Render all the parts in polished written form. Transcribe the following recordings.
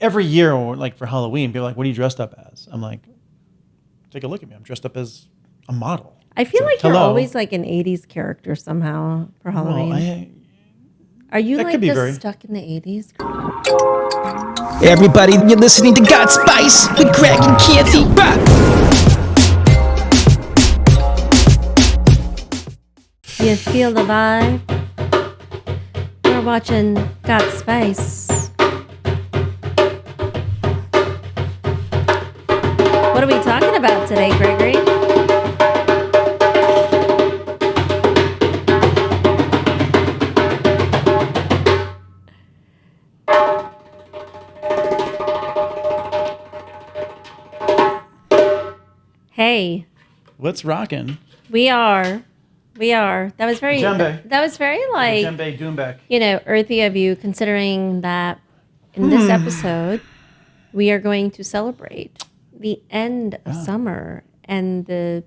every year, like for Halloween, people are like, what are you dressed up as? I'm like, take a look at me. I'm dressed up as a model. I feel like hello. you're always like an 80s character somehow for Halloween. Well, are you that like could be just very- stuck in the 80s? Everybody, you're listening to God Spice with Greg and Kirti. You feel the vibe? We're watching God Spice. What are we talking about today, Gregory? Hey. What's rocking? We are. That was very Djembe. That was very like Djembe Doombek. Earthy of you, considering that in this episode we are going to celebrate the end of summer and the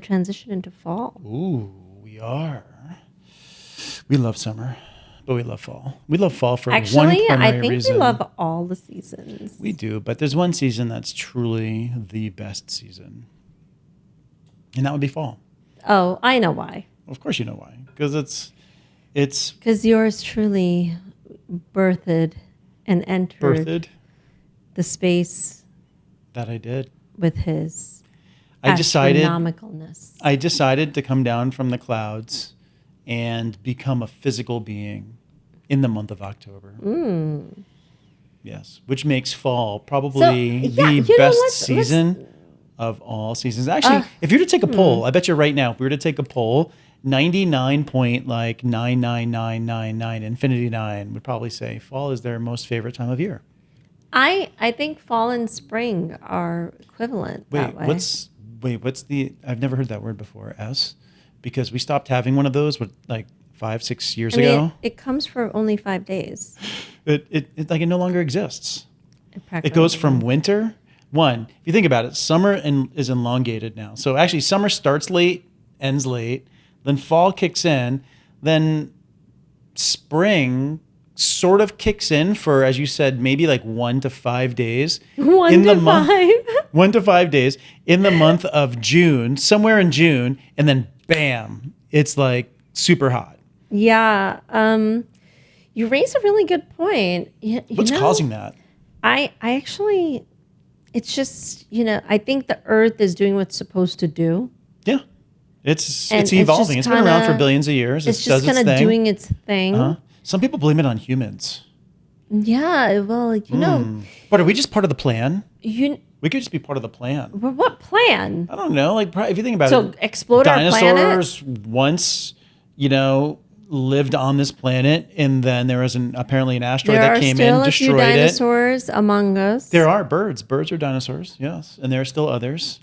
transition into fall. Ooh, we are. We love summer, but we love fall. We love fall for one primary I think reason. we love all the seasons. We do, but there's one season that's truly the best season, and that would be fall. Oh, I know why. Of course you know why. Because it's because yours truly birthed and entered the space that I did with his astronomicalness. astronomicalness. I decided to come down from the clouds and become a physical being in the month of October. Yes, which makes fall probably the best season of all seasons. Actually, if you were to take a poll, I bet you right now, if we were to take a poll, 99.99999 infinity 9 would probably say fall is their most favorite time of year. I think fall and spring are equivalent that way. What's the, I've never heard that word before, S, because we stopped having one of those like 5-6 years ago. It comes for only 5 days. It no longer exists. It goes from winter. One, if you think about it, summer is elongated now. So actually summer starts late, ends late, then fall kicks in, then spring sort of kicks in for, as you said, maybe like 1 to 5 days. 1 to 5? 1 to 5 days in the month of June, somewhere in June, and then bam, it's like super hot. Yeah. You raise a really good point. What's causing that? I actually... It's just, I think the Earth is doing what it's supposed to do. Yeah. It's evolving. It's been around for billions of years. It's just kind of doing its thing. Uh-huh. Some people blame it on humans. Yeah, well, But are we just part of the plan? We could just be part of the plan. What plan? I don't know. Like, if you think about it. So explode our planet? Dinosaurs once, lived on this planet, and then there was apparently an asteroid that came in, destroyed it. There are still a few dinosaurs among us. There are birds. Birds are dinosaurs, yes. And there are still others.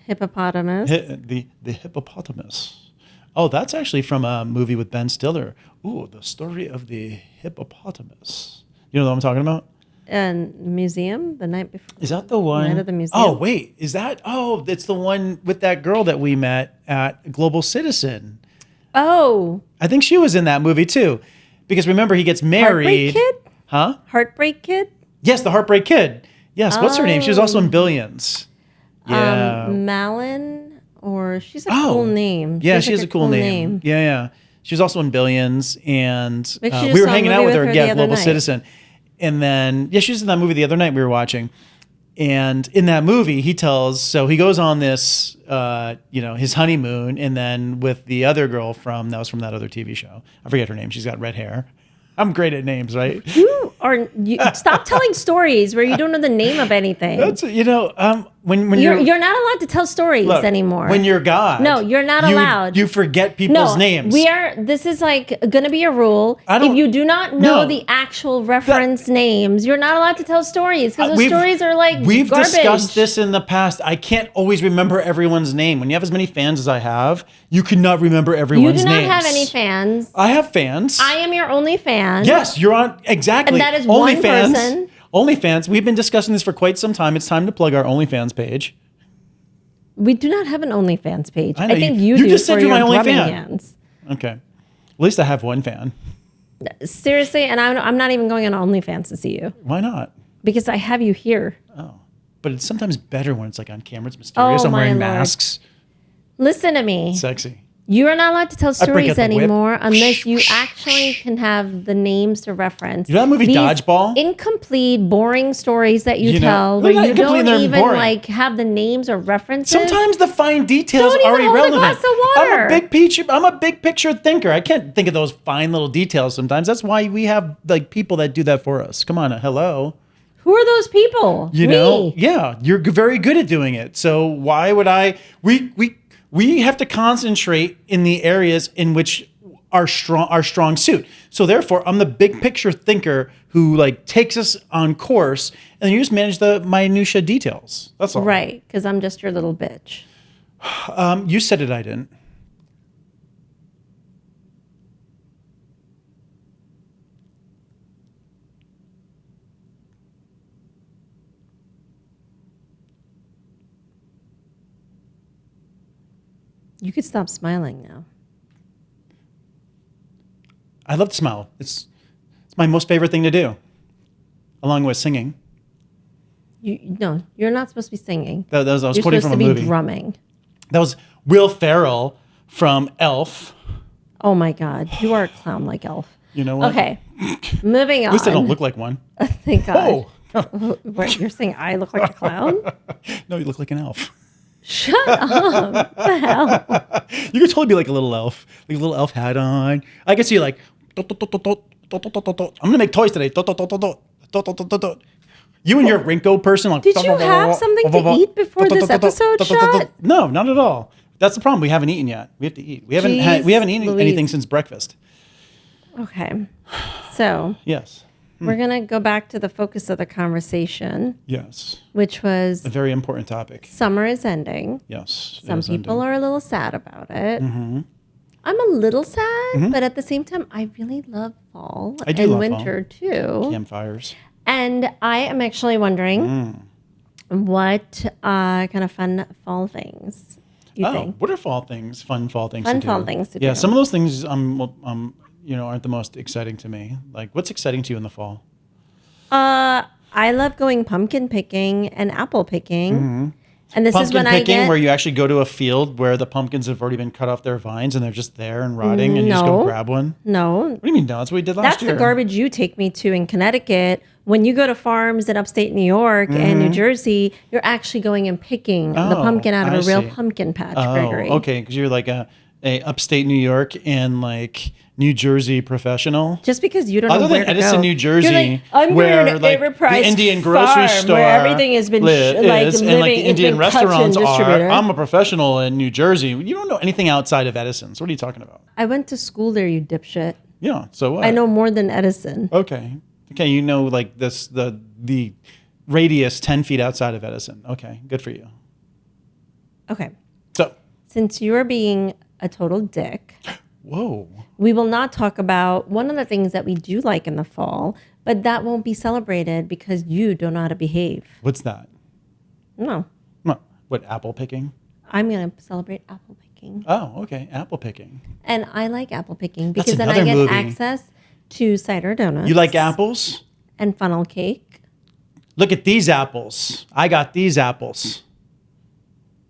Hippopotamus. The hippopotamus. Oh, that's actually from a movie with Ben Stiller. Ooh, the story of the hippopotamus. You know what I'm talking about? Museum, the night before. Is that the one? Night of the museum. Oh, wait. Is that? Oh, it's the one with that girl that we met at Global Citizen. Oh. I think she was in that movie too. Because remember, he gets married. Heartbreak Kid? Huh? Heartbreak Kid? Yes, the Heartbreak Kid. Yes, what's her name? She was also in Billions. Yeah. Malin, or she's a cool name. Yeah, she has a cool name. Yeah. She was also in Billions, and we were hanging out with her at Global Citizen. And then, she was in that movie the other night we were watching. And in that movie, he goes on this, his honeymoon, and then with the other girl from that other TV show. I forget her name. She's got red hair. I'm great at names, right? Stop telling stories where you don't know the name of anything. That's when you're not allowed to tell stories anymore. When you're God, no, you're not allowed. You forget people's names. This is like going to be a rule. If you do not know the actual reference names, you're not allowed to tell stories because the stories are like we've garbage. Discussed this in the past. I can't always remember everyone's name. When you have as many fans as I have, you cannot remember everyone's names. You do not have any fans. I have fans. I am your only fan. Yes, you're on exactly. And that is only one fans. person. OnlyFans. We've been discussing this for quite some time. It's time to plug our OnlyFans page. We do not have an OnlyFans page. I know, I think you do just said for you're your my drumming OnlyFan. hands. Okay. At least I have one fan. Seriously, and I'm not even going on OnlyFans to see you. Why not? Because I have you here. Oh. But it's sometimes better when it's like on camera. It's mysterious. Oh, I'm wearing my Lord. masks. Listen to me. Sexy. You are not allowed to tell break out stories the whip. anymore unless you actually can have the names to reference. You know that movie These Dodgeball? Incomplete, boring stories that you tell they're where not you incomplete, don't they're even boring. like have the names or references. Sometimes the fine details Don't are even hold a irrelevant. glass of water. I'm a big picture thinker. I can't think of those fine little details sometimes. That's why we have like people that do that for us. Come on, hello. Who are those people? You know, yeah, you're very good at doing it. So why would I? We have to concentrate in the areas in which our strong suit. So therefore, I'm the big picture thinker who like takes us on course, and you just manage the minutia details. That's all. Right, because I'm just your little bitch. You said it. I didn't. You could stop smiling now. I love to smile. It's my most favorite thing to do, along with singing. No, you're not supposed to be singing. I was You're quoting supposed from to a be movie. drumming. That was Will Ferrell from Elf. Oh my God, you are a clown like Elf. You know what? Okay, moving on. At least I don't look like one. Thank God. Oh, What, you're saying I look like a clown? no, you look like an elf. Shut up. What the hell? You could totally be like a little elf, like a little elf hat on. I could see you like, I'm gonna make toys today. You and your Rinko person. Like, Did you have something to eat before this episode shot? No, not at all. That's the problem. We haven't eaten yet. We have to eat. We haven't eaten Louise. anything since breakfast. Okay. So Yes. we're going to go back to the focus of the conversation, Yes. which was A very important topic. summer is ending. Yes. Some people are a little sad about it. Mm-hmm. I'm a little sad, but at the same time, I really love fall I do and love winter too. Campfires. And I am actually wondering what kind of fun fall things you think. What are fall things? Fun fall things. Fun to do? fall things to Yeah, do. some of those things aren't the most exciting to me. Like, what's exciting to you in the fall? I love going pumpkin picking and apple picking. And this is Pumpkin when picking, I get where you actually go to a field where the pumpkins have already been cut off their vines and they're just there and rotting, and you just go No. grab one. no. What do you mean? No, that's what we did last That's year. the garbage you take me to in Connecticut. When you go to farms in upstate New York and New Jersey, you're actually going and picking the pumpkin out of I a real see. pumpkin patch, Oh, Gregory. okay, because you're like a upstate New York and like New Jersey professional. Just because you don't Other know where than to Edison, go. New Jersey, You're like, I'm where going to like Everprice the Indian grocery farm, store, where everything has been and like the it's Indian been cut and restaurants are. distributed. I'm a professional in New Jersey. You don't know anything outside of Edison's. What are you talking about? I went to school there, you dipshit. Yeah. So what? I know more than Edison. Okay. You know, like the radius 10 feet outside of Edison. Okay. Good for you. Okay. So. Since you are being a total dick, Whoa. we will not talk about one of the things that we do like in the fall, but that won't be celebrated because you don't know how to behave. What's that? No. What, apple picking? I'm going to celebrate apple picking. Oh, okay. Apple picking. And I like apple picking That's because then I another get movie. access to cider donuts. You like apples? And funnel cake. Look at these apples. I got these apples.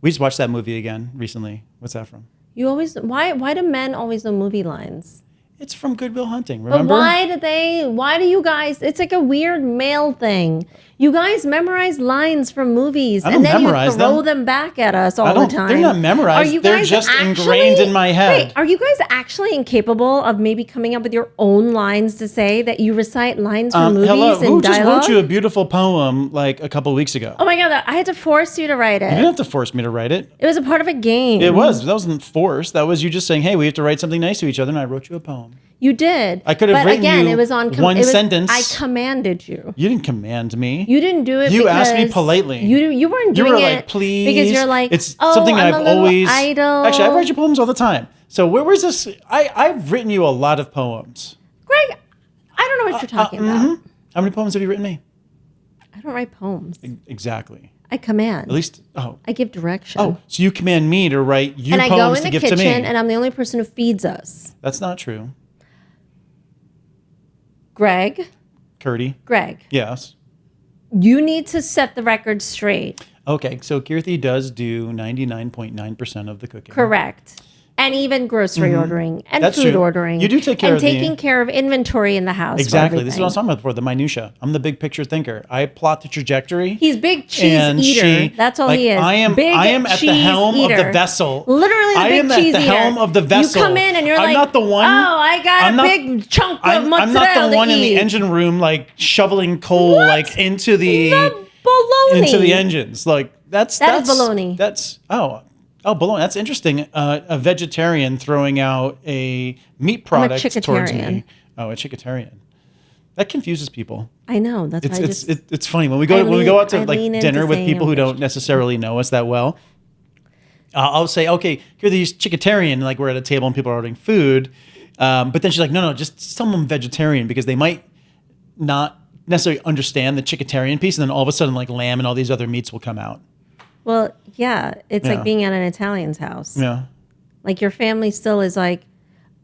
We just watched that movie again recently. What's that from? You always why do men always know movie lines? It's from Good Will Hunting, But remember? why do you guys, it's like a weird male thing. You guys memorize lines from movies I don't and then you memorize throw them. them back at us all I the don't- time. they're not memorized. Are you They're guys just ingrained in my head. Wait, are you guys actually incapable of maybe coming up with your own lines to say that you recite lines from movies Hello, and who just dialogue? wrote you a beautiful poem like a couple weeks ago? Oh my God, I had to force you to write You it. didn't have to force me to write it. It was a part of a game. That wasn't forced. That was you just saying, hey, we have to write something nice to each other, and I wrote you a poem. You did. I could have but written again, you it was on one sentence. I commanded you. You didn't command me. You didn't do it. You asked me because politely. You weren't You doing were it like, please. because you're like, it's oh, something I'm I've a little always. idle. Actually, I read your poems all the time. So where's this? I've written you a lot of poems. Greg, I don't know what you're talking about. How many poems have you written me? I don't write poems. Exactly. I command. At least. I give direction. Oh, so you command me to write you and I go poems in to the give to kitchen me. and I'm the only person who feeds us. That's not true. Greg. Kirti. Greg. Yes. You need to set the record straight. Okay, so Kirti does do 99.9% of the cooking. Correct. And even grocery ordering and That's food true. ordering. You do take care and of taking care of inventory in the house. Exactly. This is what I was talking about before, the minutia. I'm the big picture thinker. I plot the trajectory. He's big cheese eater. That's all he is. I am at the helm of the vessel. Literally the big cheese eater. I am at the helm of the vessel. You come in and you're I'm like, not the one. Oh, I got a big chunk of mozzarella I'm not the one in the eat. engine room like shoveling coal like into the engines. Like that's is baloney. That's baloney. That's interesting. A vegetarian throwing out a meat product towards me. Oh, a chickatarian. That confuses people. I know. That's why it's funny when we go out to like dinner with people who don't necessarily know us that well. I'll say, okay, here these chickatarian. Like we're at a table and people are ordering food, but then she's like, no, just tell them vegetarian because they might not necessarily understand the chickatarian piece, and then all of a sudden, like lamb and all these other meats will come out. Well, yeah, it's like being at an Italian's house. Yeah. Like your family still is like,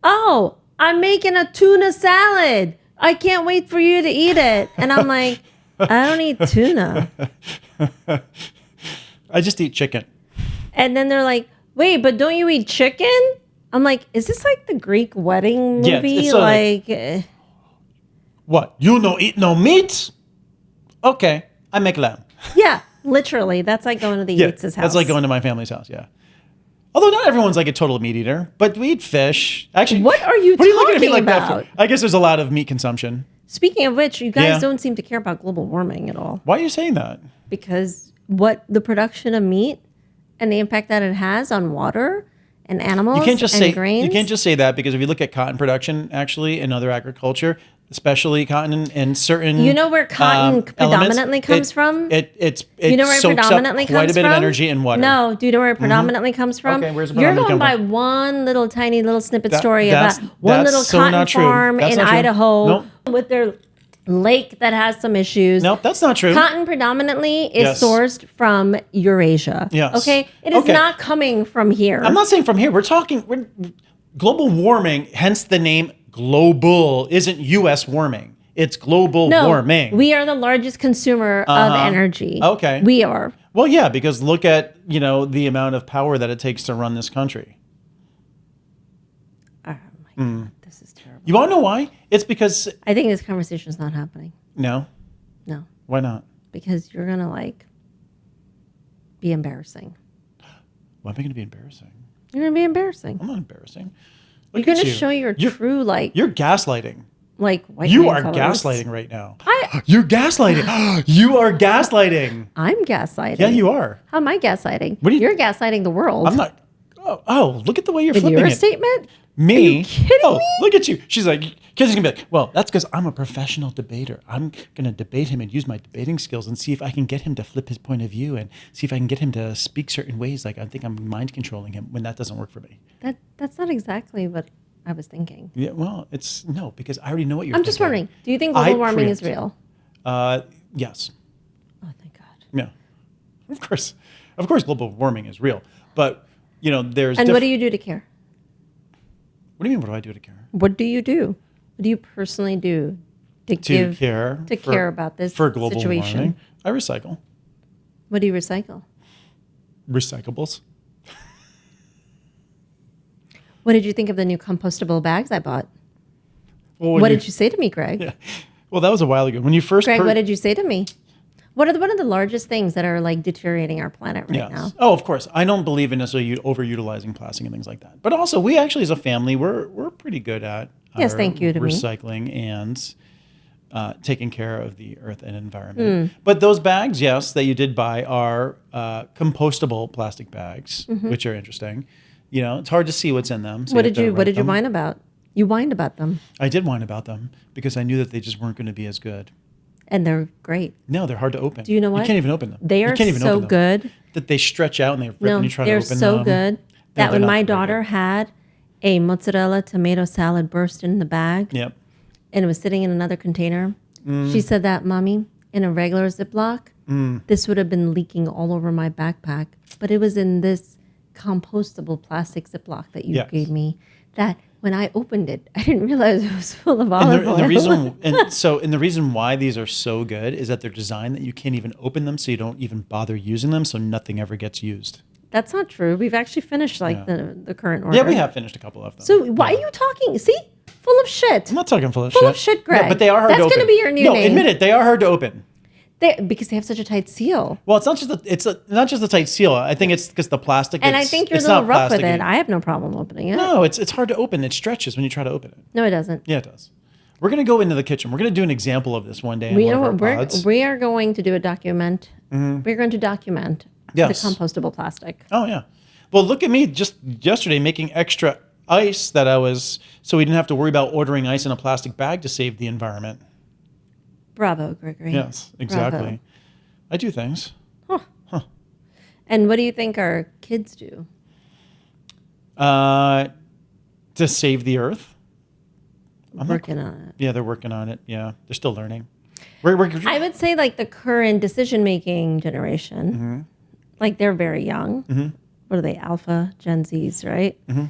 oh, I'm making a tuna salad. I can't wait for you to eat it. And I'm like, I don't eat tuna. I just eat chicken. And then they're like, wait, but don't you eat chicken? I'm like, is this like the Greek wedding movie? Yeah, what? You no eat no meat? Okay, I make lamb. Yeah. Literally, that's like going to the Yates' house. That's like going to my family's house, yeah. Although not everyone's like a total meat eater, but we eat fish. Actually, what are you looking at me like about? that for? I guess there's a lot of meat consumption. Speaking of which, you guys don't seem to care about global warming at all. Why are you saying that? Because what the production of meat and the impact that it has on water and animals grains. You can't just say that because if you look at cotton production, actually, in other agriculture, especially cotton and certain you know where cotton predominantly comes from? It you know where it predominantly comes quite a bit of energy and water. No, do you know where it predominantly comes from? Okay, where's it You're predominantly going by one little tiny little snippet story about one little cotton farm in Idaho with their lake that has some issues. Nope, that's not true. Cotton predominantly is sourced from Eurasia. Yes. Okay? It is not coming from here. I'm not saying from here. We're global warming, hence the name global isn't U.S. warming. It's global warming. We are the largest consumer of energy. Okay. We are. Well, yeah, because look at, the amount of power that it takes to run this country. Oh my God, this is terrible. You want to know why? It's because... I think this conversation is not happening. No? No. Why not? Because you're going to, be embarrassing. Why am I going to be embarrassing? You're going to be embarrassing. I'm not embarrassing. You're going to show your true, You're gaslighting. White you are colors. gaslighting right now. You're gaslighting. You are gaslighting. I'm gaslighting. Yeah, you are. How am I gaslighting? You're gaslighting the world. I'm not. Oh, look at the way you're flipping your it. statement? Me? Are you kidding me? Look at you. She's like, Kizzy's going to be like, well, that's because I'm a professional debater. I'm going to debate him and use my debating skills and see if I can get him to flip his point of view and see if I can get him to speak certain ways. Like I think I'm mind controlling him when that doesn't work for me. That's not exactly what I was thinking. Yeah, well, because I already know what you're thinking. I'm just wondering, do you think global warming is real? Yes. Oh, thank God. Yeah. Of course, global warming is real. But, there's... And what do you do to care? What do you mean, what do I do to care? What do you do? What do you personally do to care about this for global situation? Warming? I recycle. What do you recycle? Recyclables. What did you think of the new compostable bags I bought? Well, what did you say to me, Greg? Yeah. Well, that was a while ago. When you first... Greg, what did you say to me? What are one of the largest things that are deteriorating our planet right now? Oh, of course. I don't believe in necessarily overutilizing plastic and things like that. But also, we actually, as a family, we're pretty good at thank you to recycling and taking care of the earth and environment. But those bags, yes, that you did buy are compostable plastic bags, which are interesting. It's hard to see what's in them. So what did you whine about? You whined about them. I did whine about them because I knew that they just weren't going to be as good. And they're great. No, they're hard to open. Do you know what? You can't even open them. They are so good. That they stretch out and they rip when you try to open them. They're so good that when my daughter had a mozzarella tomato salad burst in the bag and it was sitting in another container, she said that, Mommy, in a regular Ziploc, this would have been leaking all over my backpack. But it was in this compostable plastic Ziploc that you gave me that when I opened it, I didn't realize it was full of olive oil. The reason why these are so good is that they're designed that you can't even open them, so you don't even bother using them, so nothing ever gets used. That's not true. We've actually finished the current order. Yeah, we have finished a couple of them. So why are you talking? See? Full of shit. I'm not talking full of shit. Full of shit, Greg. Yeah, but they are hard to open. That's going to be your new name. No, admit it. They are hard to open. Because they have such a tight seal. Well, it's not just the tight seal. I think it's because the plastic. And I think you're a little rough with it. I have no problem opening it. No, it's hard to open. It stretches when you try to open it. No, it doesn't. Yeah, it does. We're going to go into the kitchen. We're going to do an example of this one day. We are going to do a document. Mm-hmm. We're going to document the compostable plastic. Oh, yeah. Well, look at me just yesterday making extra ice so we didn't have to worry about ordering ice in a plastic bag to save the environment. Bravo, Gregory. Yes, exactly. Bravo. I do things. Huh. And what do you think our kids do? To save the earth. Working on it. Yeah, they're working on it. Yeah, they're still learning. I would say like the current decision-making generation, mm-hmm. like they're very young. Mm-hmm. What are they? Alpha, Gen Zs, right? Mm-hmm.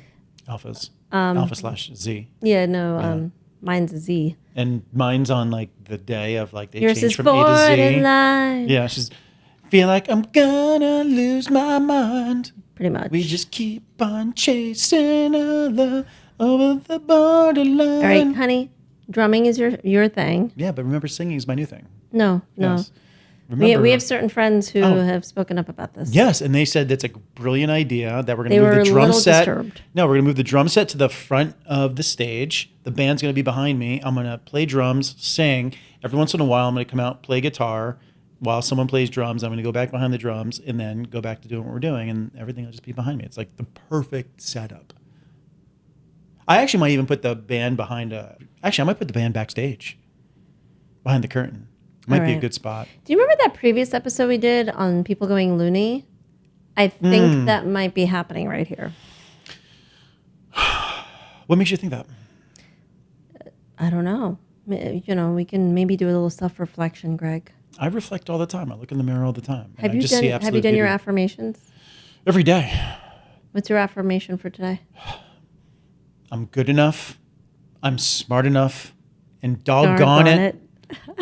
Alphas. Alpha/Z. Yeah, no. Mine's a Z. And mine's on like the day of like they Yours change is from A to Z. borderline. Yeah, she's feel like I'm gonna lose my mind. Pretty much. We just keep on chasing our love over the borderline. All right, honey. Drumming is your thing. Yeah, but remember, singing is my new thing. No. Yes. We have certain friends who have spoken up about this. Yes, and they said that's a brilliant idea that we're going to move the drum set. Disturbed. No, we're going to move the drum set to the front of the stage. The band's going to be behind me. I'm going to play drums, sing. Every once in a while, I'm going to come out, play guitar. While someone plays drums, I'm going to go back behind the drums and then go back to doing what we're doing, and everything will just be behind me. It's like the perfect setup. I actually might even put the band behind I might put the band backstage, behind the curtain. Might be a good spot. Do you remember that previous episode we did on people going loony? I think that might be happening right here. What makes you think that? I don't know. We can maybe do a little self-reflection, Greg. I reflect all the time. I look in the mirror all the time. Have you done your affirmations? Every day. What's your affirmation for today? I'm good enough. I'm smart enough. And doggone it.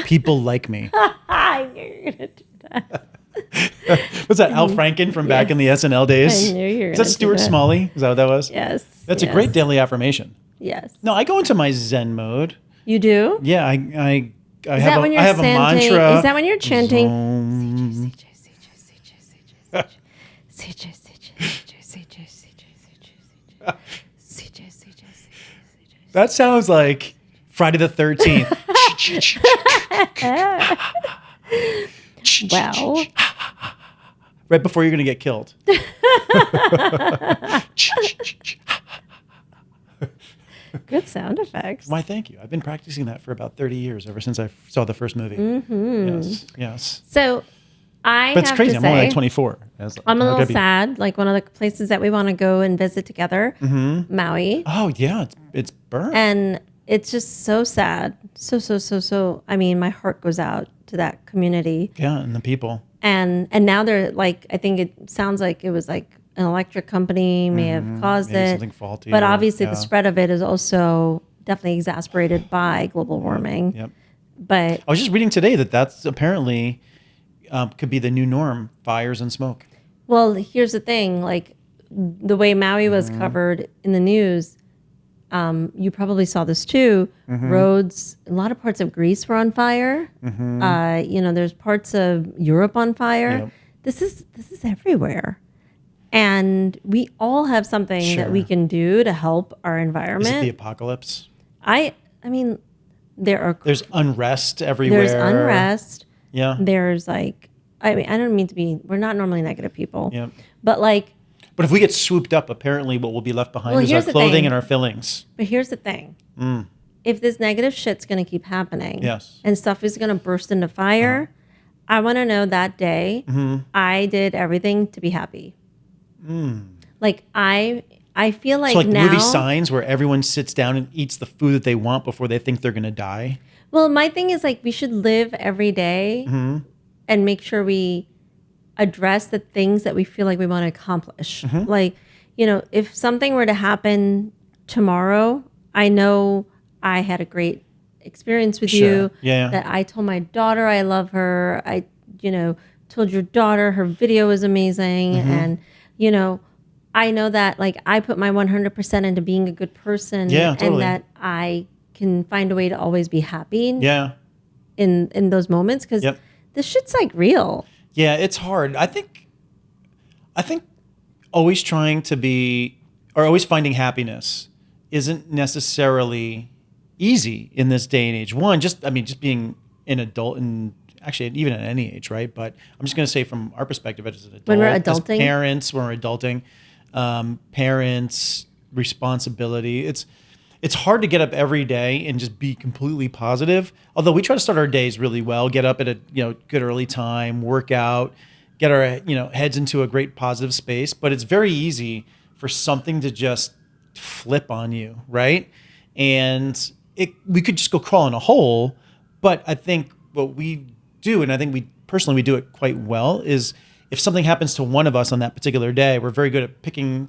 People like me. I knew you were going to do that. Was that Al Franken from back in the SNL days? I knew you were going to do that. Is that Stuart Smalley? Is that what that was? Yes. That's a great daily affirmation. Yes. No, I go into my Zen mode. You do? Yeah, I Is have a mantra. Is that when you're chanting? That sounds like Friday the 13th. Well, right before you're going to get killed. good sound effects. Why, thank you. I've been practicing that for about 30 years, ever since I saw the first movie. Mm-hmm. Yes. So but it's crazy. I'm only like 24. I'm a little sad. Like one of the places that we want to go and visit together, Maui. Oh, yeah. It's burned. And it's just so sad. So. I mean, my heart goes out to that community. Yeah, and the people. And now they're like, I think it sounds like it was like an electric company may have caused maybe it. Something faulty. But obviously the spread of it is also definitely exacerbated by global warming. Yep. But I was just reading today that's apparently could be the new norm, fires and smoke. Well, here's the thing. Like the way Maui was covered in the news, you probably saw this too. Roads, a lot of parts of Greece were on fire. There's parts of Europe on fire. Yep. This is everywhere. And we all have something that we can do to help our environment. Is it the apocalypse? I mean, there's unrest everywhere. There's unrest. Yeah. There's I don't mean to be, we're not normally negative people. Yeah. But if we get swooped up, apparently what will be left behind is our clothing and our fillings. But here's the thing. If this negative shit's going to keep happening and stuff is going to burst into fire, I want to know that day I did everything to be happy. Like I feel like, so now, movie Signs, where everyone sits down and eats the food that they want before they think they're going to die. Well, my thing is we should live every day and make sure we address the things that we feel like we want to accomplish. If something were to happen tomorrow, I know I had a great experience with you. Yeah. That I told my daughter I love her. I, told your daughter her video is amazing. And, I know that like I put my 100% into being a good person. Yeah, totally. And that I can find a way to always be happy. Yeah. In those moments. Because this shit's like real. Yeah, it's hard. I think always trying to be, or always finding happiness isn't necessarily easy in this day and age. One, just being an adult, and actually even at any age, right? But I'm just going to say from our perspective as an adult, when we're adulting, as parents, when we're adulting, parents, responsibility. It's hard to get up every day and just be completely positive. Although we try to start our days really well, get up at a good early time, work out, get our heads into a great positive space. But it's very easy for something to just flip on you, right? And we could just go crawl in a hole. But I think what we do, and I think we personally do it quite well, is if something happens to one of us on that particular day, we're very good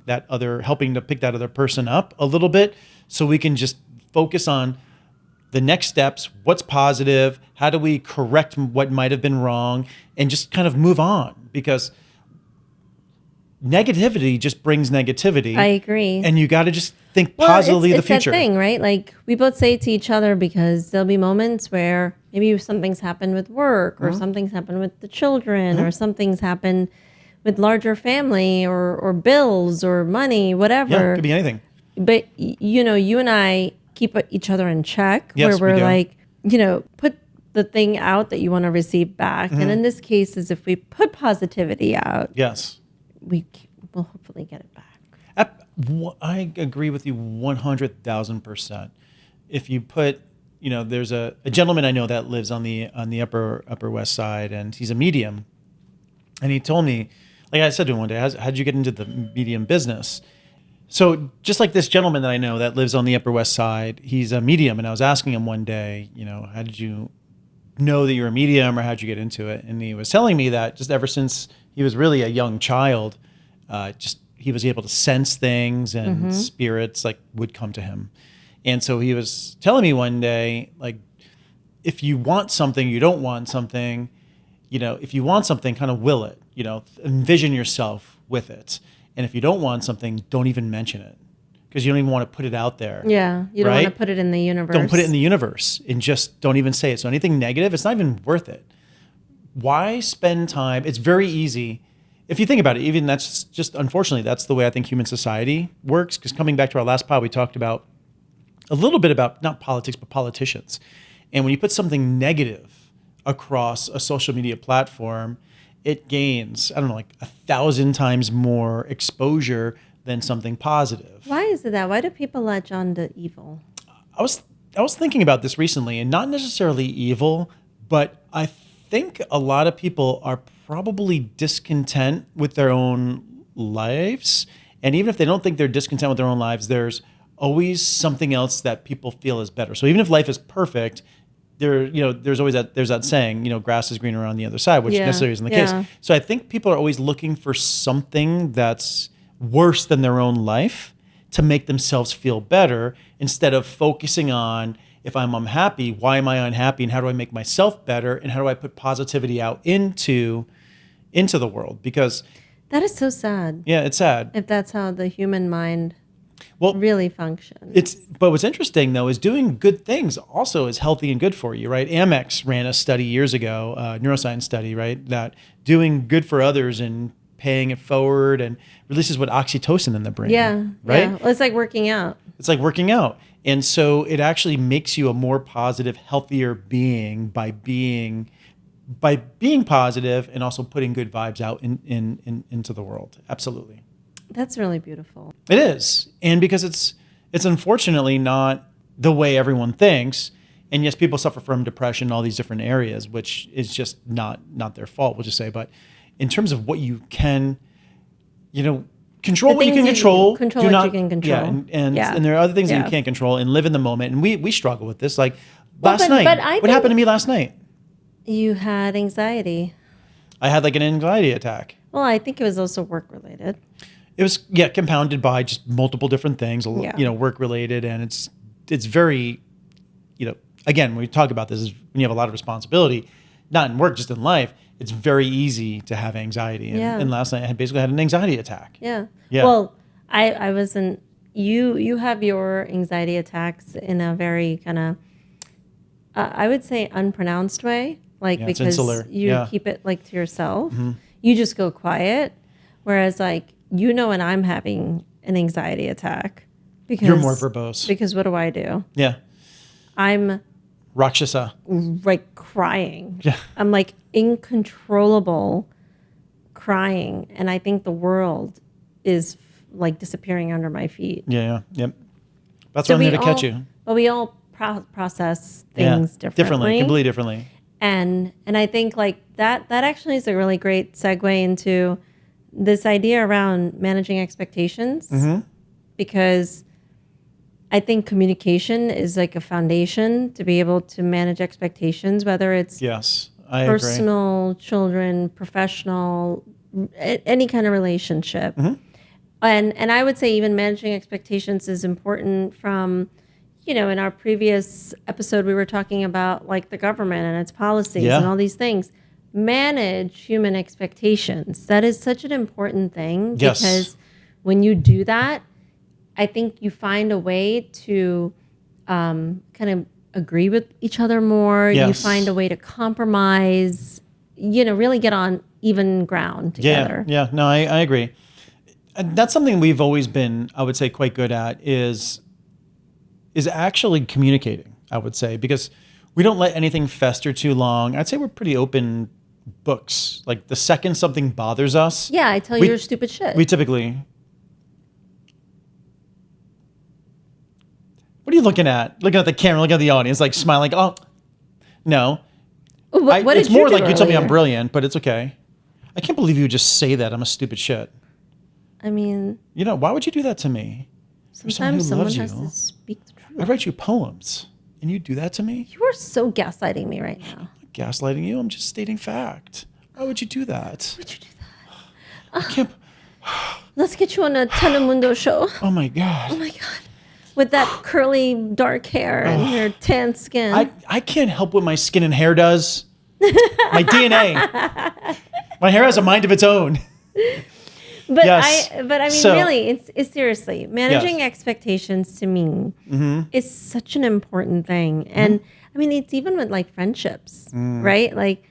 at helping to pick that other person up a little bit, so we can just focus on the next steps, what's positive, how do we correct what might have been wrong, and just kind of move on, because negativity just brings negativity. I agree. And you got to just think positively of the future. It's that thing, right? Like we both say it to each other because there'll be moments where maybe something's happened with work or something's happened with the children or something's happened with larger family or bills or money, whatever. Yeah, it could be anything. But, you and I keep each other in check, yes, where we're like, put the thing out that you want to receive back. And in this case is if we put positivity out. Yes. We will hopefully get it back. I agree with you 100,000%. If you put, there's a gentleman I know that lives on the upper West Side, and he's a medium, and he told me, like I said to him one day, how'd you get into the medium business? So just like this gentleman that I know that lives on the Upper West Side, he's a medium, and I was asking him one day, how did you know that you're a medium, or how'd you get into it? And he was telling me that just ever since he was really a young child, he was able to sense things, and spirits would come to him. And so he was telling me one day, like, if you want something, you don't want something, if you want something, kind of will it, envision yourself with it. And if you don't want something, don't even mention it, because you don't even want to put it out there. Yeah, you don't want to put it in the universe. Don't put it in the universe, and just don't even say it. So anything negative, it's not even worth it. Why spend time? It's very easy. If you think about it, even that's just, unfortunately, that's the way I think human society works. Because coming back to our last pod, we talked about a little bit about not politics, but politicians. And when you put something negative across a social media platform, it gains, 1,000 times more exposure than something positive. Why is it that? Why do people latch on to evil? I was thinking about this recently, and not necessarily evil, but I think a lot of people are probably discontent with their own lives. And even if they don't think they're discontent with their own lives, there's always something else that people feel is better. So even if life is perfect, there's always that saying, grass is greener on the other side, which necessarily isn't the case. So I think people are always looking for something that's worse than their own life to make themselves feel better, instead of focusing on, if I'm unhappy, why am I unhappy, and how do I make myself better, and how do I put positivity out into the world? Because that is so sad. Yeah, it's sad. If that's how the human mind really functions. But what's interesting though is doing good things also is healthy and good for you, right? Amex ran a study years ago, neuroscience study, right? That doing good for others and paying it forward and releases what oxytocin in the brain. Yeah. Right? Yeah. Well, it's like working out. It's like working out. And so it actually makes you a more positive, healthier being by being positive and also putting good vibes out into the world. Absolutely. That's really beautiful. It is. And because it's unfortunately not the way everyone thinks. And yes, people suffer from depression in all these different areas, which is just not their fault, we'll just say. But in terms of what you can, control what you can control. Control what you can control. Yeah, and there are other things that you can't control, and live in the moment. And we struggle with this. Like last night. What happened to me last night? You had anxiety. I had like an anxiety attack. Well, I think it was also work related. It was compounded by just multiple different things, work related, and it's very, again, when we talk about this, is when you have a lot of responsibility, not in work, just in life, it's very easy to have anxiety. And last night I basically had an anxiety attack. Yeah. Well, I wasn't. You have your anxiety attacks in a very kind of, I would say, unpronounced way, because insular. You keep it to yourself. Mm-hmm. You just go quiet, whereas when I'm having an anxiety attack, because you're more verbose. Because what do? Yeah. I'm Rakshasa. Crying. Yeah. I'm uncontrollable crying, and I think the world is disappearing under my feet. Yeah. Yep. That's why I'm here to catch you. But we all process things differently, completely differently. And I think that actually is a really great segue into this idea around managing expectations, mm-hmm. because I think communication is a foundation to be able to manage expectations, whether it's personal, children, professional, any kind of relationship. Mm-hmm. And I would say even managing expectations is important from, in our previous episode, we were talking about the government and its policies and all these things. Manage human expectations. That is such an important thing, because when you do that, I think you find a way to kind of agree with each other more. Yes. You find a way to compromise, really get on even ground together. Yeah. No, I agree. And that's something we've always been, I would say, quite good at is actually communicating, I would say, because we don't let anything fester too long. I'd say we're pretty open books. The second something bothers us. Yeah, I tell you your stupid shit. We typically... What are you looking at? Looking at the camera, looking at the audience, smiling. Oh, no. What did it's more you do you earlier? tell me I'm brilliant, but it's okay. I can't believe you would just say that. I'm a stupid shit. I mean... why would you do that to me? Sometimes someone has to speak the truth. I write you poems, and you do that to me? You are so gaslighting me right now. I'm not gaslighting you. I'm just stating fact. Why would you do that? Would you do that? I can't... Let's get you on a Telemundo show. Oh, my God. Oh, my God. With that curly, dark hair and your tan skin. I can't help what my skin and hair does. My DNA. My hair has a mind of its own. But I mean, really, it's seriously, managing expectations to me is such an important thing. And I mean, it's even with friendships, right?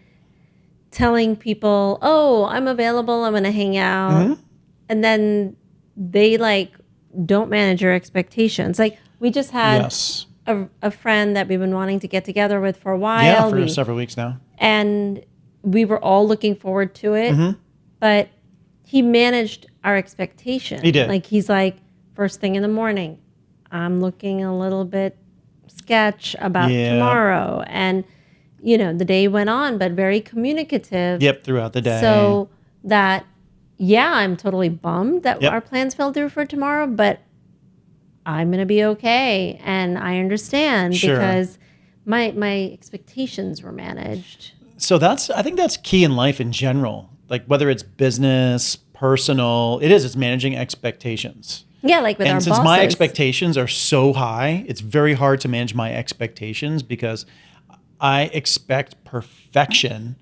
Telling people, oh, I'm available, I'm going to hang out. And then they don't manage your expectations. We just had a friend that we've been wanting to get together with for a while. Yeah, for several weeks now. And we were all looking forward to it. But he managed our expectations. He did. He's first thing in the morning, I'm looking a little bit sketch about tomorrow. And, the day went on, but very communicative. Yep, throughout the day. So that... Yeah, I'm totally bummed that our plans fell through for tomorrow, but I'm going to be okay. And I understand because my expectations were managed. So I think that's key in life in general. Whether it's business, personal, it's managing expectations. Yeah, with our bosses. And since my expectations are so high, it's very hard to manage my expectations because I expect perfection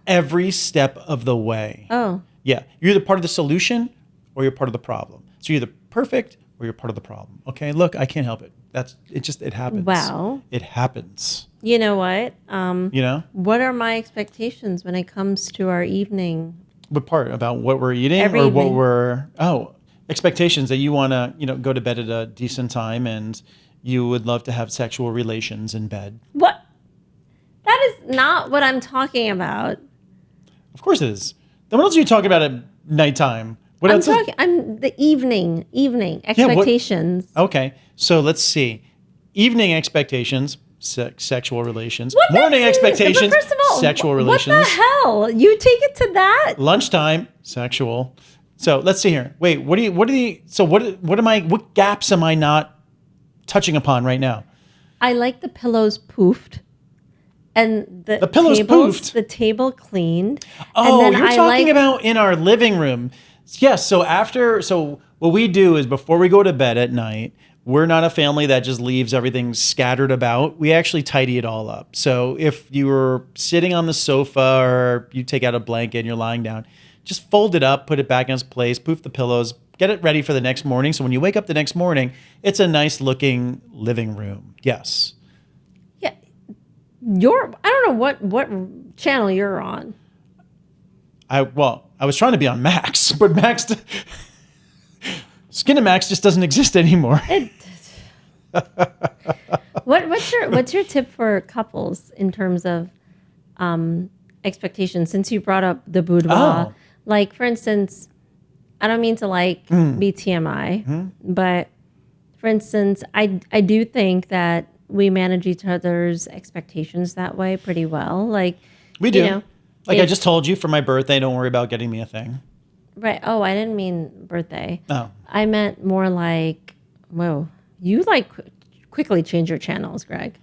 every step of the way. Oh. Yeah, you're either part of the solution or you're part of the problem. So you're either perfect or you're part of the problem. Okay, look, I can't help it. It happens. Wow. It happens. You know what? What are my expectations when it comes to our evening? What part? About what we're eating Every or evening. what we're... expectations that you want to, go to bed at a decent time and you would love to have sexual relations in bed. What? That is not what I'm talking about. Of course it is. Then what else are you talking about at nighttime? I'm the evening expectations. Okay, so let's see. Evening expectations, sexual relations. What Morning expectations, first of all, sexual relations. What the hell? You take it to that? Lunchtime, sexual. So let's see here. Wait, what gaps am I not touching upon right now? I like the pillows poofed. And the pillows poofed. The table cleaned. Oh, and then you're talking about in our living room. Yes. So what we do is before we go to bed at night, we're not a family that just leaves everything scattered about. We actually tidy it all up. So if you were sitting on the sofa or you take out a blanket and you're lying down, just fold it up, put it back in its place, poof the pillows, get it ready for the next morning. So when you wake up the next morning, it's a nice looking living room. Yes. Yeah. I don't know what channel you're on. I was trying to be on Max, but Skinamax just doesn't exist anymore. What's your tip for couples in terms of expectations? Since you brought up the boudoir, like for instance, I don't mean to be TMI, but for instance, I do think that we manage each other's expectations that way pretty well. Like we do. I just told you for my birthday, don't worry about getting me a thing. Right. Oh, I didn't mean birthday. Oh. I meant more like, whoa, you quickly change your channels, Greg.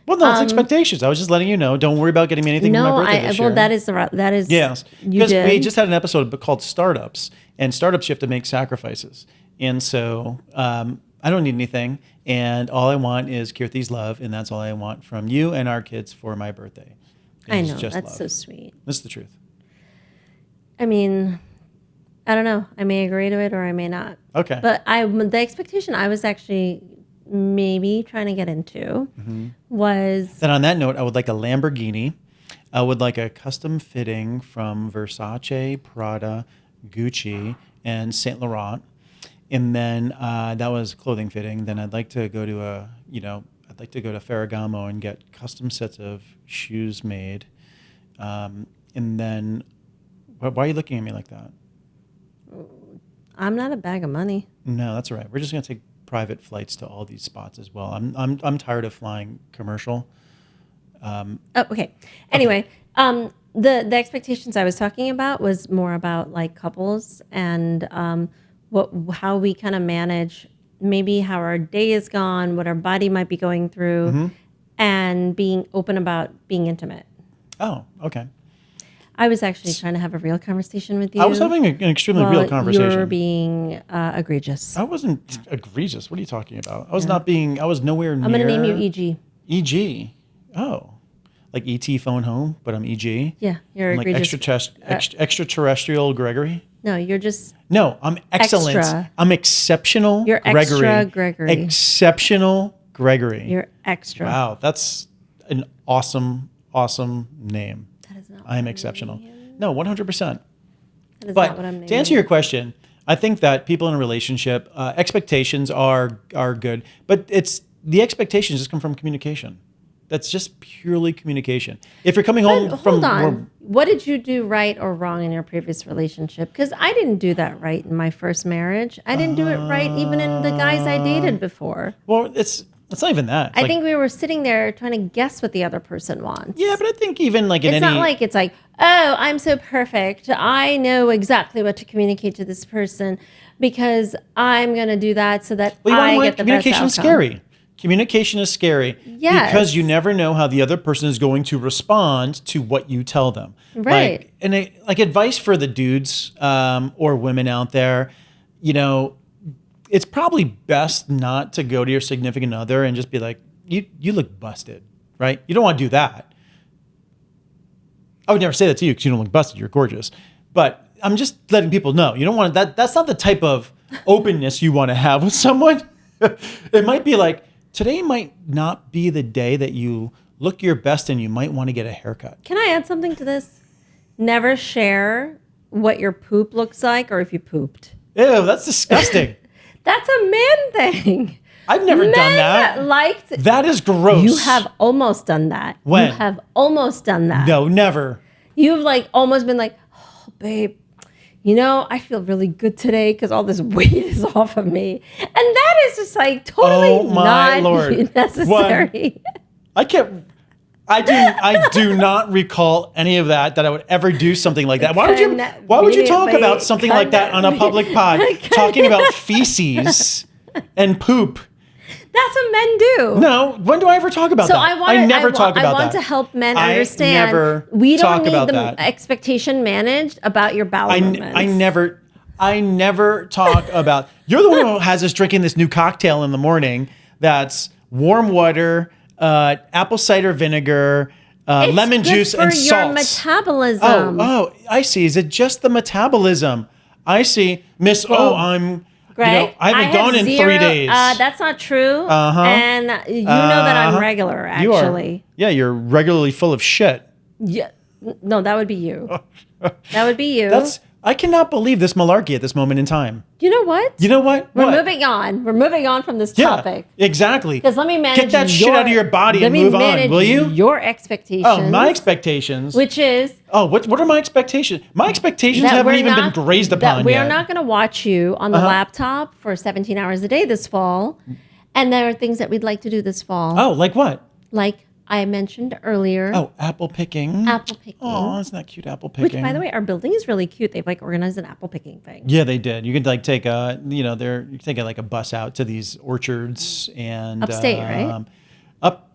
Well, no, it's expectations. I was just letting you know. Don't worry about getting me anything for my birthday this year. That is yes, because we just had an episode called Startups, and startups you have to make sacrifices, and so I don't need anything, and all I want is Kirti's love, and that's all I want from you and our kids for my birthday. I know, that's so sweet. That's the truth. I mean, I don't know. I may agree to it or I may not. Okay. But the expectation I was actually maybe trying to get into was... Then on that note, I would like a Lamborghini. I would like a custom fitting from Versace, Prada, Gucci, and Saint Laurent. And then that was clothing fitting. Then I'd like to go to Ferragamo and get custom sets of shoes made. And then, why are you looking at me like that? I'm not a bag of money. No, that's all right. We're just going to take private flights to all these spots as well. I'm tired of flying commercial. Okay. Anyway, the expectations I was talking about was more about like couples and how we kind of manage maybe how our day is gone, what our body might be going through, and being open about being intimate. Oh, okay. I was actually trying to have a real conversation with you. I was having an extremely real conversation. You were being egregious. I wasn't egregious. What are you talking about? I was not being, I was nowhere near. I'm going to name you EG. EG? Oh. Like ET phone home, but I'm EG? Yeah, you're I'm egregious. Like extraterrestrial Gregory? No, you're just... No, I'm excellent. Extra. I'm exceptional You're Gregory. Extra Gregory. Exceptional Gregory. You're extra. Wow, that's an awesome, awesome name. That is not I am exceptional. No, 100%. That is But not what I'm naming. to answer your question, I think that people in a relationship, expectations are good, but the expectations just come from communication. That's just purely communication. If you're coming home from... Hold on. What did you do right or wrong in your previous relationship? Because I didn't do that right in my first marriage. I didn't do it right even in the guys I dated before. Well, it's not even that. I think we were sitting there trying to guess what the other person wants. Yeah, but I think even like in it's not like it's like, oh, I'm so perfect. I know exactly what to communicate to this person because I'm going to do that so that I get the best outcome. Communication is scary. Communication is scary because you never know how the other person is going to respond to what you tell them. Right. Like advice for the dudes or women out there, it's probably best not to go to your significant other and just be like, you look busted, right? You don't want to do that. I would never say that to you because you don't look busted. You're gorgeous. But I'm just letting people know. You don't want that. That's not the type of openness you want to have with someone. It might be like, today might not be the day that you look your best and you might want to get a haircut. Can I add something to this? Never share what your poop looks like or if you pooped. Ew, that's disgusting. That's a man thing. I've never done that. That is gross. You have almost done that. When? You have almost done that. No, never. You've almost been like, oh, babe, I feel really good today because all this weight is off of me. And that is just totally not necessary. I do not recall any of that I would ever do something like that. Why would you talk about something like that on a public pod, talking about feces and poop? That's what men do. No, when do I ever talk about that? I never talk about that. I want to help men understand we don't need the expectation managed about your bowel movements. I never talk about. You're the one who has us drinking this new cocktail in the morning. That's warm water, apple cider vinegar, lemon juice, and for salt. your metabolism. Oh, I see. Is it just the metabolism? I see, Miss. Greg, I haven't gone in 3 days. That's not true. And you know that I'm regular, actually. You're regularly full of shit. Yeah. No, that would be you. That would be you. I cannot believe this malarkey at this moment in time. You know what? We're moving on. We're moving on from this topic. Exactly. Because let me manage. Get that shit out of your body and move on, will you? Your expectations. Oh, my expectations. Which is. Oh, what are my expectations? My expectations haven't even been grazed upon yet. We are not going to watch you on the laptop for 17 hours a day this fall. And there are things that we'd like to do this fall. Oh, like what? Like I mentioned earlier. Oh, apple picking. Apple picking. Oh, isn't that cute? Apple picking. Which, by the way, our building is really cute. They've organized an apple picking thing. Yeah, they did. You could take a bus out to these orchards and upstate, right?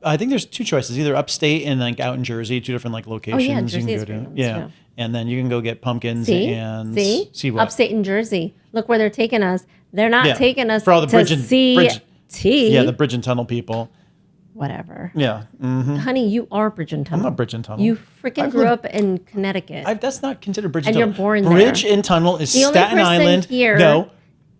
I think there's two choices: either upstate and out in Jersey, two different locations. Oh yeah, Jersey is great. Yeah, and then you can go get pumpkins and see what? Upstate in Jersey. Look where they're taking us. They're not taking us for all the to see tea. Yeah, the bridge and tunnel people. Whatever. Yeah. Mm-hmm. Honey, you are Bridge and Tunnel. I'm not Bridge and Tunnel. You freaking grew up in Connecticut. That's not considered Bridge and and Tunnel. And you're born Bridge there. and Tunnel is the Staten Island. Here no.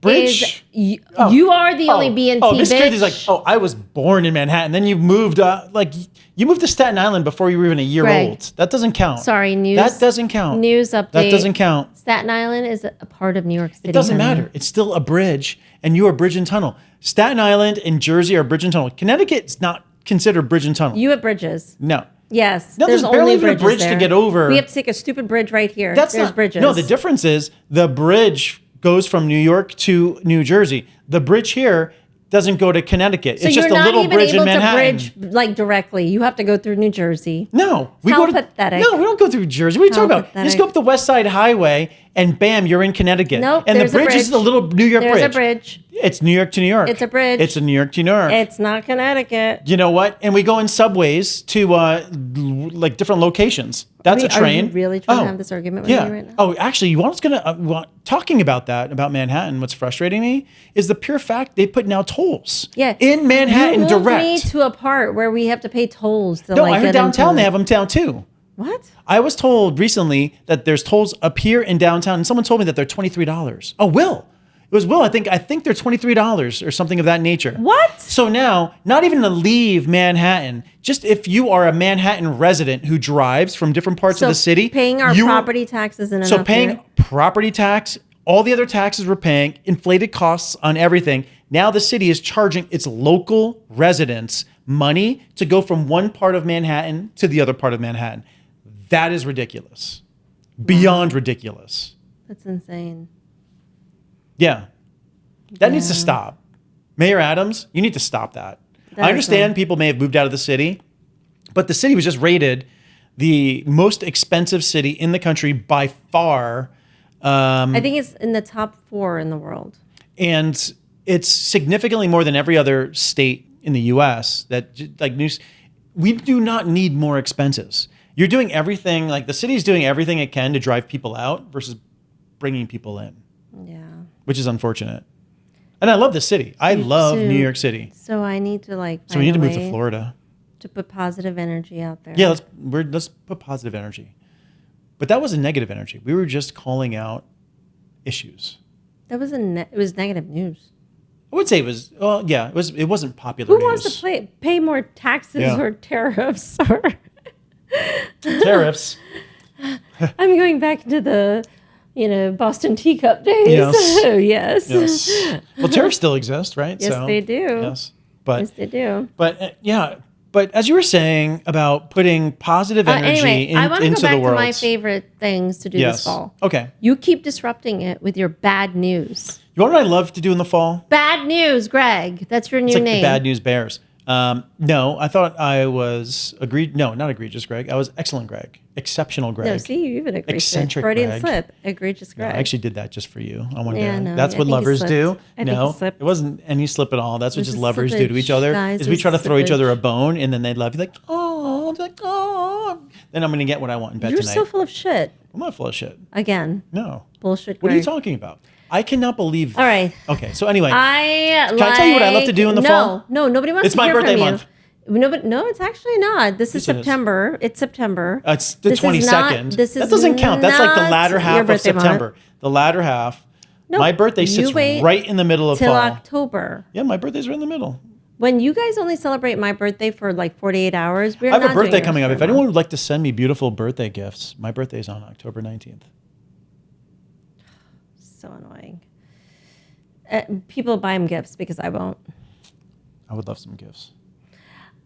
Bridge. You are the only B&T bitch. Miss Kirti's like, I was born in Manhattan. Then you moved, you moved to Staten Island before you were even a year old. That doesn't count. Sorry, news. That doesn't count. News update. That doesn't count. Staten Island is a part of New York City. It doesn't matter. It's still a bridge, and you are Bridge and Tunnel. Staten Island and Jersey are Bridge and Tunnel. Connecticut's not considered Bridge and Tunnel. You have bridges. No. Yes. No, there's barely even a bridge to get over. We have to take a stupid bridge right here. There's bridges. No, the difference is the bridge goes from New York to New Jersey. The bridge here doesn't go to Connecticut. So it's just a little bridge in Manhattan. You're not even able to bridge directly. You have to go through New Jersey. No. Pathetic. No, we don't go through Jersey. What are you talking about? You just go up the West Side Highway and bam, you're in Connecticut. Nope, and the bridge is the little New York bridge. There's a bridge. It's New York to New York. It's a bridge. It's a New York to New York. It's not Connecticut. You know what? And we go in subways to different locations. That's a train. Are you really trying to have this argument with me right now? Oh, actually, you want what's gonna talking about that about Manhattan? What's frustrating me is the pure fact they put now tolls. Yeah. In Manhattan, you direct. Me to a part where we have to pay tolls to I heard downtown they have them down too. What? I was told recently that there's tolls up here in downtown, and someone told me that they're $23. Oh, Will. It was Will. I think they're $23 or something of that nature. What? So now, not even to leave Manhattan, just if you are a Manhattan resident who drives from different parts of the city, paying our property taxes and so paying property tax, all the other taxes we're paying, inflated costs on everything. Now the city is charging its local residents money to go from one part of Manhattan to the other part of Manhattan. That is ridiculous. Beyond ridiculous. That's insane. Yeah. That needs to stop. Mayor Adams, you need to stop that. I understand people may have moved out of the city, but the city was just rated the most expensive city in the country by far. I think it's in the top 4 in the world. And it's significantly more than every other state in the U.S. We do not need more expenses. You're doing everything, the city's doing everything it can to drive people out versus bringing people in. Yeah. Which is unfortunate. And I love the city. I love New York City. So I need to So we need to move to Florida. To put positive energy out there. Yeah, let's put positive energy. But that was a negative energy. We were just calling out issues. That was it was negative news. I would say it was. Well, yeah, it wasn't popular news. Who wants to pay more taxes or tariffs or tariffs? I'm going back into the Boston teacup days. Yes. Yes. Well, tariffs still exist, right? Yes, they do. Yes, they do. But But as you were saying about putting positive energy I want to into go back the world. to my favorite things to do this fall. Okay. You keep disrupting it with your bad news. You know what I love to do in the fall? Bad news, Greg. That's your new It's like name. the Bad News Bears. No, I thought I was not egregious, Greg. I was excellent, Greg. Exceptional, Greg. No, see, you even agreed. Eccentric, Freudian Greg. slip. Egregious, Greg. No, I actually did that just for you. I wanted to. No, That's what lovers do. No, it wasn't any slip at all. That's what This just is lovers do to each other. guys, Is we this try to is throw each slippage. other a bone, and then they love you like, oh, then I'm going to get what I want in bed You're tonight. so full of shit. I'm not full of shit. Again. No. Bullshit. What are you talking about? I cannot believe. All right. Okay. So anyway, Can I tell you what I love to do in the fall? No, nobody wants It's to my hear birthday from you. month. No, it's actually not. This is Yes, it is. September. It's September. It's the This is 22nd. This is that doesn't count. That's like the not latter your half of birthday September. month. The latter half. No, My birthday sits you wait right in the middle of till fall. October. Yeah, my birthday's right in the middle. When you guys only celebrate my birthday for like 48 hours, I have a birthday coming up. If anyone would like to send me beautiful birthday gifts, my birthday's on October 19th. So annoying. People buy them gifts because I won't. I would love some gifts.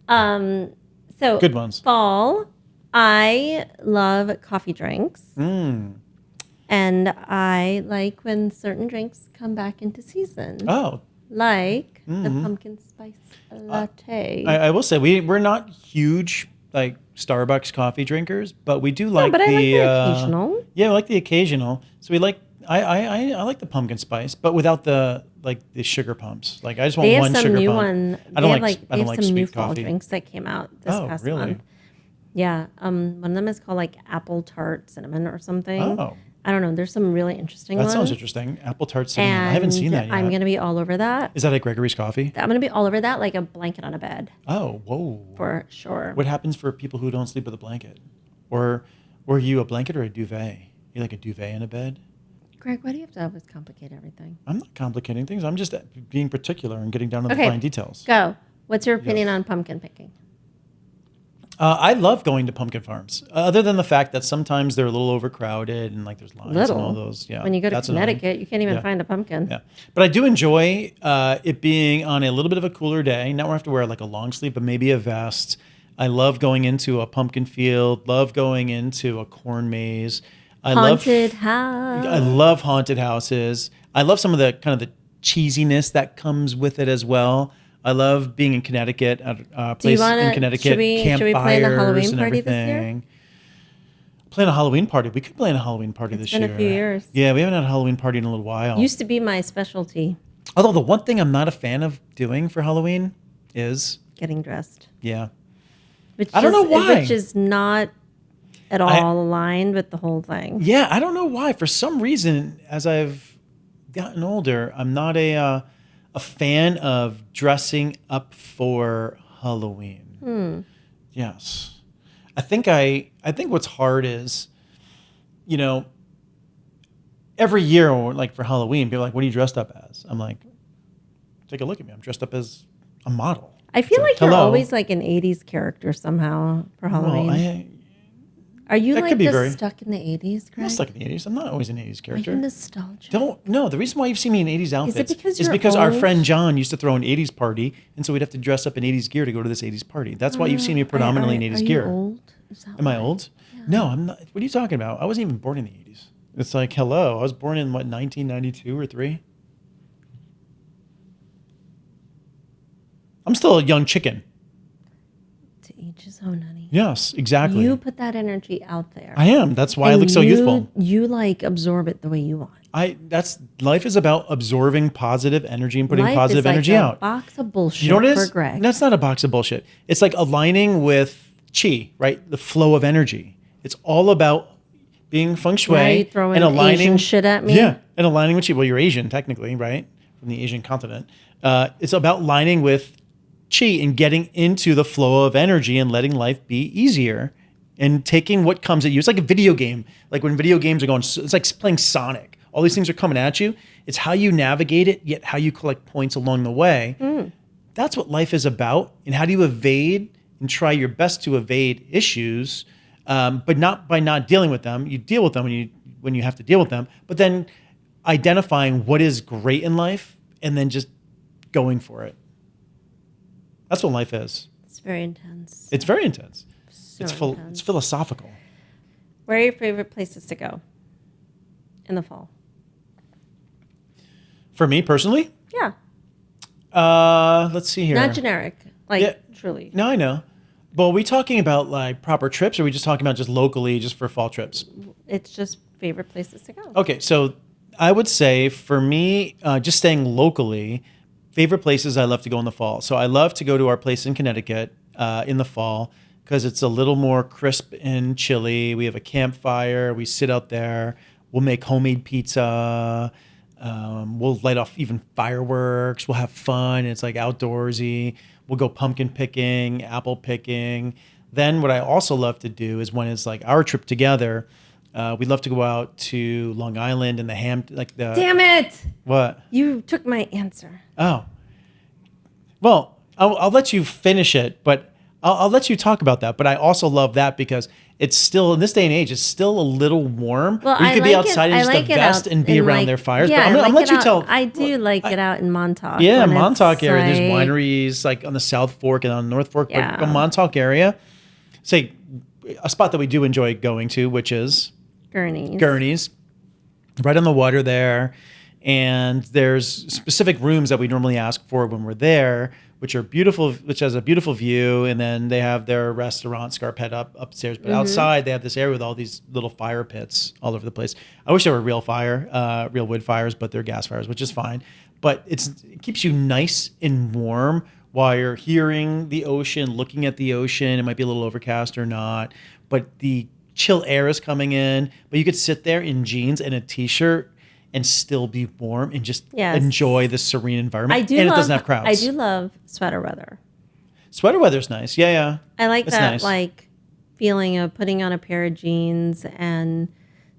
So Good ones. Fall, I love coffee drinks. And I like when certain drinks come back into season. Oh. Like the pumpkin spice latte. I will say we're not huge like Starbucks coffee drinkers, but we do like but I the like the occasional. Yeah, we like the occasional. So we like I like the pumpkin spice, but without the sugar pumps. Like I just want They have one some sugar new pump. one. I don't They have like some new sweet fall coffee. drinks that came out this Oh, past really? month. Yeah. One of them is called like apple tart cinnamon or something. Oh. I don't know. There's some really interesting That ones. sounds interesting. Apple tart cinnamon. And I haven't seen that yet. I'm gonna be all over that. Is that at Gregory's Coffee? I'm gonna be all over that like a blanket on a bed Oh, whoa. for sure. What happens for people who don't sleep with a blanket? Or were you a blanket or a duvet? You like a duvet in a bed? Greg, why do you have to always complicate everything? I'm not complicating things. I'm just being particular and getting down to the Okay. fine details. Go. What's your opinion on pumpkin picking? I love going to pumpkin farms, other than the fact that sometimes they're a little overcrowded and like there's lines and all those. Yeah, When you go to that's annoying. Connecticut, you can't even Yeah. find a pumpkin. Yeah, but I do enjoy it being on a little bit of a cooler day. Not where I have to wear like a long sleeve, but maybe a vest. I love going into a pumpkin field. Love going into a corn maze. Haunted house. I love haunted houses. I love some of the kind of the cheesiness that comes with it as well. I love being in Connecticut at a place in Connecticut, should we plan a Halloween campfires and party this year? everything. Plan a Halloween party. We could plan a Halloween party this been year. a few years. Yeah, we haven't had a Halloween party in a little while. Used to be my specialty, Although the one thing I'm not a fan of doing for Halloween is, getting dressed. yeah, Which I don't know why. Which is not at all aligned with the whole thing. yeah, I don't know why. For some reason, as I've gotten older, I'm not a fan of dressing up for Halloween. Yes, I think what's hard is, every year, like for Halloween, people are like, "What are you dressed up as?" I'm like, "Take a look at me. I'm dressed up as a model." I feel So, like you're hello. always like an 80s character somehow for Halloween. Well, Are you that like could be just very- stuck in the 80s, I'm Greg? not stuck in the 80s. I'm not always an 80s Are character. you nostalgic? No, the reason why you've seen me in 80s outfits because is you're because our old? friend John used to throw an 80s party, and so we'd have to dress up in 80s gear to go to this 80s party. That's why you've seen me predominantly in 80s are gear. You old? Is that Am I why? old? No, I'm not. What are you talking about? I wasn't even born in the 80s. It's like, hello, I was born in 1992 or 3? I'm still a young chicken. To each his own, honey. Yes, exactly. You put that energy out there. I am. That's why I And look so youthful. You like absorb it the way you want. Life is about absorbing positive energy and putting Life positive is like energy a out. box of bullshit You know what it for is? Greg. That's not a box of bullshit. It's like aligning with chi, right? The flow of energy. It's all about being feng shui Why are you throwing and aligning Asian shit at me? Yeah, and aligning with chi. Well, you're Asian technically, right? From the Asian continent. It's about aligning with chi and getting into the flow of energy and letting life be easier and taking what comes at you. It's like a video game. Like when video games are going, it's like playing Sonic. All these things are coming at you. It's how you navigate it, yet how you collect points along the way. That's what life is about. And how do you evade and try your best to evade issues, but not by not dealing with them. You deal with them when you have to deal with them, but then identifying what is great in life and then just going for it. That's what life is. It's very intense. It's very intense. So It's intense. philosophical. Where are your favorite places to go in the fall? For me personally, Yeah. let's see here. Not generic. Like, Yeah. truly. No, I know. But are we talking about like proper trips, or are we just talking about just locally, just for fall trips? It's just favorite places to go. Okay, so I would say for me, just staying locally, favorite places I love to go in the fall. So I love to go to our place in Connecticut in the fall. because it's a little more crisp and chilly. We have a campfire. We sit out there. We'll make homemade pizza. We'll light off even fireworks. We'll have fun. It's like outdoorsy. We'll go pumpkin picking, apple picking. Then what I also love to do is when it's like our trip together, we love to go out to Long Island and Damn it! What? You took my answer. Oh. Well, I'll let you finish it, but I'll let you talk about that. But I also love that because it's still, in this day and age, it's still a little warm. Well, you could be outside in just a vest and be around their fires. Yeah, but I'm going to let you tell. I do like it out in Montauk. Yeah, Montauk area. There's wineries like on the South Fork and on the North Fork. Yeah. But the Montauk area, say a spot that we do enjoy going to, which is Gurney's, right on the water there. And there's specific rooms that we normally ask for when we're there, which are beautiful, which has a beautiful view. And then they have their restaurant, Scarpet, upstairs. But outside, they have this area with all these little fire pits all over the place. I wish they were real wood fires, but they're gas fires, which is fine. But it keeps you nice and warm while you're hearing the ocean, looking at the ocean. It might be a little overcast or not, but the chill air is coming in. But you could sit there in jeans and a t-shirt and still be warm and just enjoy the serene environment. It doesn't have crowds. I do love sweater weather. Sweater weather's nice. Yeah. I like that nice. Like feeling of putting on a pair of jeans and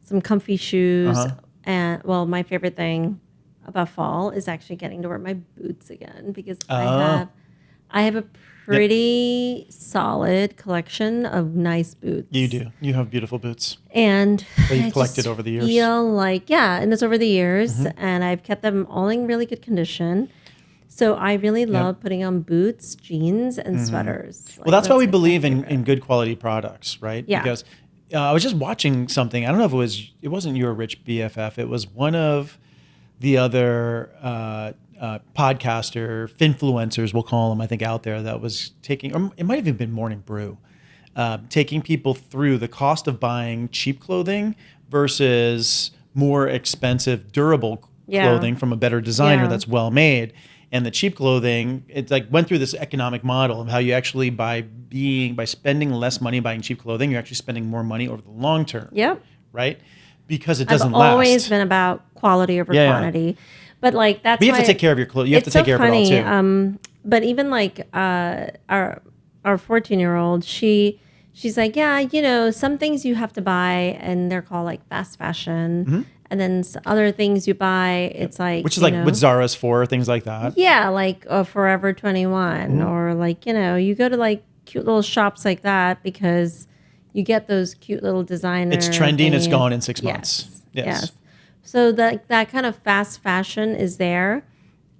some comfy shoes. And well, my favorite thing about fall is actually getting to wear my boots again because I have a pretty solid collection of nice boots. You do. You have beautiful boots. And that you've collected over the years. Feel like, and it's over the years, and I've kept them all in really good condition. So I really love putting on boots, jeans, and sweaters. Well, that's why we believe in good quality products, right? Yeah. Because I was just watching something. I don't know if it wasn't your rich BFF. It was one of the other podcaster, finfluencers, we'll call them, I think, out there that was taking, or it might have even been Morning Brew, taking people through the cost of buying cheap clothing versus more expensive, durable clothing from a better designer that's well made. And the cheap clothing, it's like went through this economic model of how you actually by spending less money buying cheap clothing, you're actually spending more money over the long term. Yep. Right? Because it doesn't last. I've always been about quality over quantity. But like that's but you have to take care of your clothes. You have to take care of it all too. But even like our 14-year-old, she's like, some things you have to buy, and they're called like fast fashion. And then other things you buy, it's like which is like what Zara's for, things like that. Yeah, like Forever 21, or like you go to like cute little shops like that because you get those cute little designer. It's trendy and it's gone in 6 months. Yes. So that kind of fast fashion is there.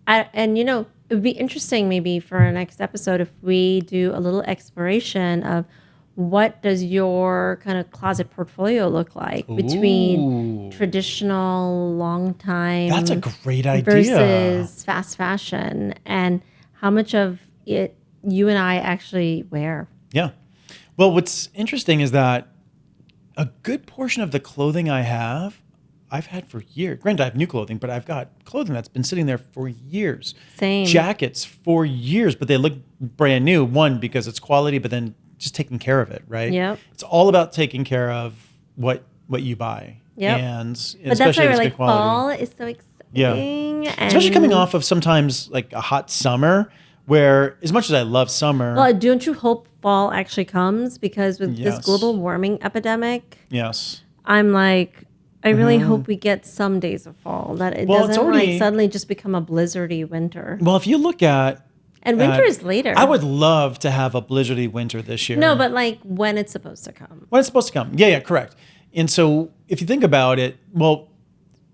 And it would be interesting maybe for our next episode if we do a little exploration of what does your kind of closet portfolio look like between traditional, long time. That's a great idea. Versus fast fashion, and how much of it you and I actually wear. Yeah. Well, what's interesting is that a good portion of the clothing I've had for years. Granted, I have new clothing, but I've got clothing that's been sitting there for years. Same. Jackets for years, but they look brand new. One, because it's quality, but then just taking care of it, right? Yep. It's all about taking care of what you buy. Yep. And but that's why we're like, fall is so exciting. Yeah. And especially coming off of sometimes like a hot summer, where as much as I love summer. Well, don't you hope fall actually comes? Because with this global warming epidemic, I'm like, I really hope we get some days of fall, that it doesn't like suddenly just become a blizzardy winter. Well, if you look at... And winter is later. I would love to have a blizzardy winter this year. No, but like when it's supposed to come. When it's supposed to come. Yeah, correct. And so if you think about it, well,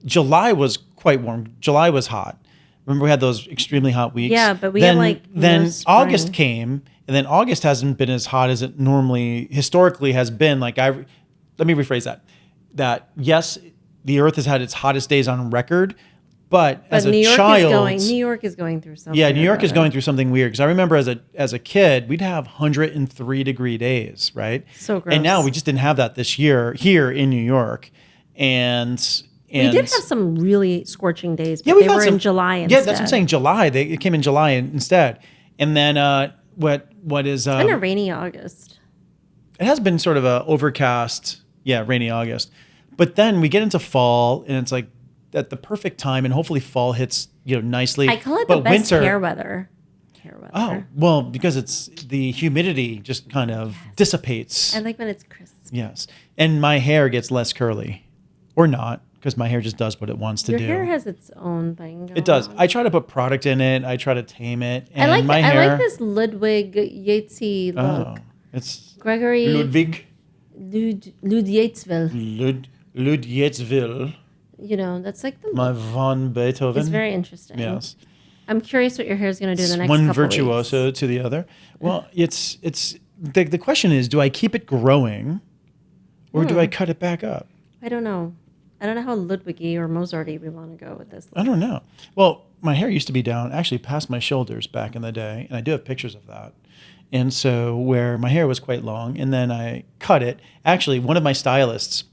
July was quite warm. July was hot. Remember we had those extremely hot weeks? Yeah, but we had like Then August came, and then August hasn't been as hot as it normally historically has been. Let me rephrase that. That yes, the Earth has had its hottest days on record, but as New a York child, New York is going through something. Yeah, New York is going through something weird. Because I remember as a kid, we'd have 103-degree days, right? So gross. And now we just didn't have that this year here in New York, and we did have some really scorching days, but they were in July instead. Yeah, that's what I'm saying. July, it came in July instead, and then what is? It's been a rainy August. it has been sort of a overcast, rainy August. But then we get into fall, and it's like at the perfect time, and hopefully fall hits, nicely. I call it the best hair weather. Oh, well, because it's the humidity just kind of dissipates. I like when it's crisp. Yes. And my hair gets less curly. Or not, because my hair just does what it wants to do. Your hair has its own thing going It does. on. I try to put product in it. I try to tame it. And I like my hair, I like this Ludwig Yatesy look. Oh, it's Gregory Ludwig. Lud Yatesville. Lud Yatesville. That's like My von Beethoven. It's very interesting. Yes. I'm curious what your hair is going to do the next one couple virtuoso weeks. to the other. Well, it's the question is, do I keep it growing or do I cut it back up? I don't know. I don't know how Ludwig-y or Mozart-y we want to go with this. I don't know. Well, my hair used to be down actually past my shoulders back in the day, and I do have pictures of that. And so where my hair was quite long, and then I cut it. Actually, one of my stylists,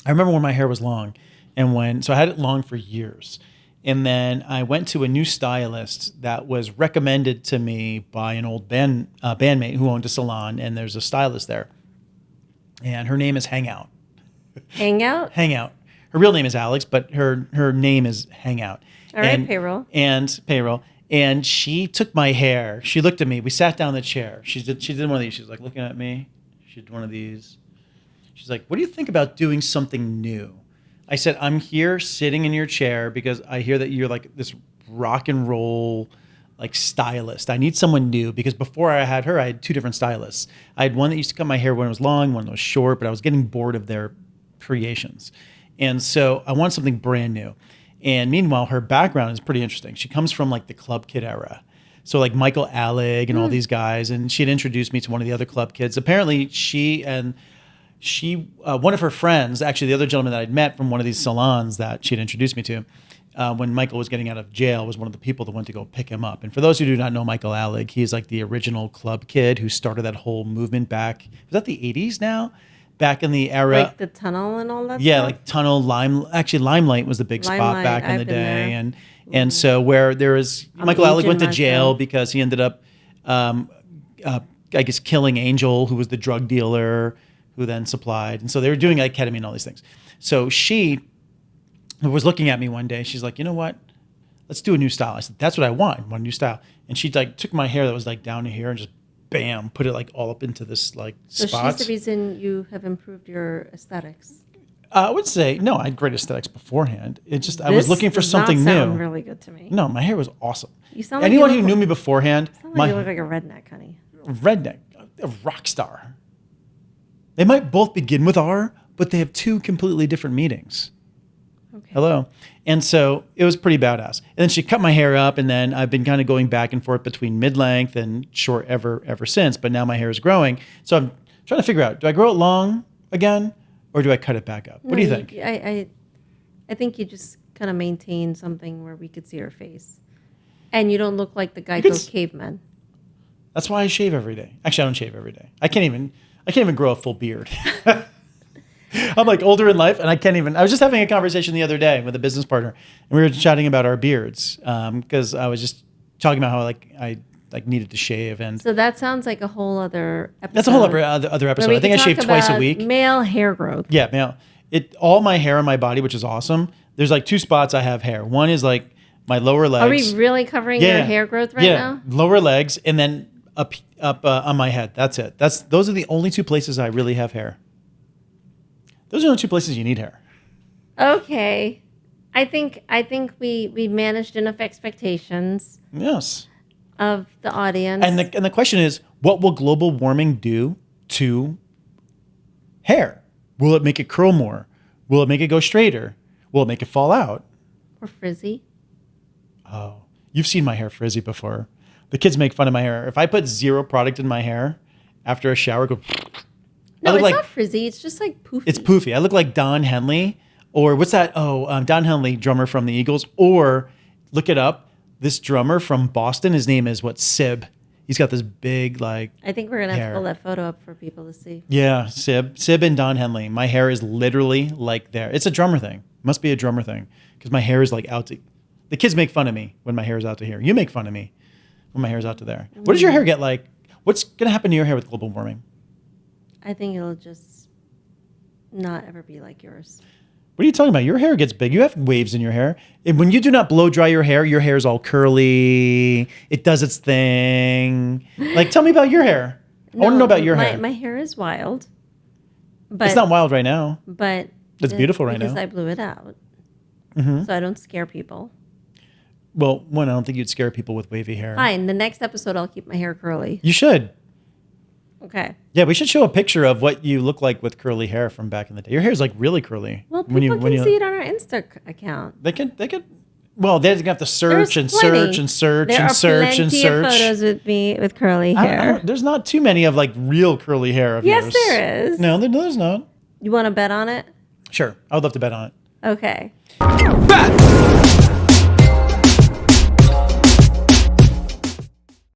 I remember when my hair was long, so I had it long for years. And then I went to a new stylist that was recommended to me by an old bandmate who owned a salon, and there's a stylist there. And her name is Hangout. Hangout? Hangout. Her real name is Alex, but her name is Hangout. All right, Payroll. And she took my hair. She looked at me. We sat down in the chair. She did one of these. She was like looking at me. She did one of these. She's like, what do you think about doing something new? I said, I'm here sitting in your chair because I hear that you're like this rock and roll like stylist. I need someone new because before I had her, I had two different stylists. I had one that used to cut my hair when it was long, one that was short, but I was getting bored of their creations. And so I want something brand new. And meanwhile, her background is pretty interesting. She comes from like the Club Kid era. So like Michael Alec and all these guys. And she had introduced me to one of the other Club Kids. Apparently one of her friends, actually the other gentleman that I'd met from one of these salons that she'd introduced me to, when Michael was getting out of jail, was one of the people that went to go pick him up. And for those who do not know Michael Alec, he's like the original Club Kid who started that whole movement back, was that the 80s now? Back in the era. Like the Tunnel and all that Yeah, stuff? like Tunnel, Limelight was the big spot back in the day. There. And so where there was, Michael Alec went to jail because he ended up, I guess, killing Angel, who was the drug dealer, who then supplied. And so they were doing like ketamine and all these things. So she was looking at me one day. She's like, you know what? Let's do a new style. I said, that's what I want a new style. And she like took my hair that was like down to here and just bam, put it like all up into this like spot. So she's the reason you have improved your aesthetics. I would say, no, I had great aesthetics beforehand. It just, I was looking for something new. This does not sound really good to me. No, my hair was awesome. You sound like anyone who knew me beforehand, you look like a redneck, honey. Redneck, a rock star. They might both begin with R, but they have two completely different meanings. Okay. Hello. And so it was pretty badass. And then she cut my hair up, and then I've been kind of going back and forth between mid-length and short ever since, but now my hair is growing. So I'm trying to figure out, do I grow it long again, or do I cut it back up? What do you think? I think you just kind of maintain something where we could see her face. And you don't look like the Geico caveman. That's why I shave every day. Actually, I don't shave every day. I can't even grow a full beard. I'm like older in life, and I was just having a conversation the other day with a business partner, and we were chatting about our beards because I was just talking about how I needed to shave. And so that sounds like a whole other episode. That's a whole other episode. I think I shave twice a week. Male hair growth. Yeah, male. All my hair on my body, which is awesome. There's like two spots I have hair. One is like my lower legs. Are we really covering your hair growth right now? Yeah, lower legs, and then up on my head. That's it. Those are the only two places I really have hair. Those are the only two places you need hair. Okay. I think we managed enough expectations. Yes. Of the audience. And the question is, what will global warming do to hair? Will it make it curl more? Will it make it go straighter? Will it make it fall out? Or frizzy? Oh, you've seen my hair frizzy before. The kids make fun of my hair. If I put zero product in my hair after a shower, go. No, it's not frizzy. It's just like poofy. It's poofy. I look like Don Henley, or what's that? Don Henley, drummer from the Eagles. Or look it up. This drummer from Boston. His name is Sib. He's got this big I think we're gonna have to pull that photo up for people to see. Yeah, Sib and Don Henley. My hair is literally like there. It's a drummer thing. Must be a drummer thing because my hair is like out to. The kids make fun of me when my hair is out to here. You make fun of me when my hair is out to there. What does your hair get like? What's gonna happen to your hair with global warming? I think it'll just not ever be like yours. What are you talking about? Your hair gets big. You have waves in your hair. And when you do not blow dry your hair is all curly. It does its thing. Like, tell me about your hair. I want to know about your hair. My hair is wild. But it's not wild right now. But it's beautiful right now. Because I blew it out. Mm-hmm. So I don't scare people. Well, one, I don't think you'd scare people with wavy hair. Fine. The next episode, I'll keep my hair curly. You should. Okay. Yeah, we should show a picture of what you look like with curly hair from back in the day. Your hair is like really curly. Well, people can see it on our Insta account. They could. Well, they're gonna have to search and search and search there and search and search. There are plenty of photos with me with curly hair. There's not too many of like real curly hair of yours. Yes, there is. No, there's not. You want to bet on it? Sure, I would love to bet on it. Okay. Bet!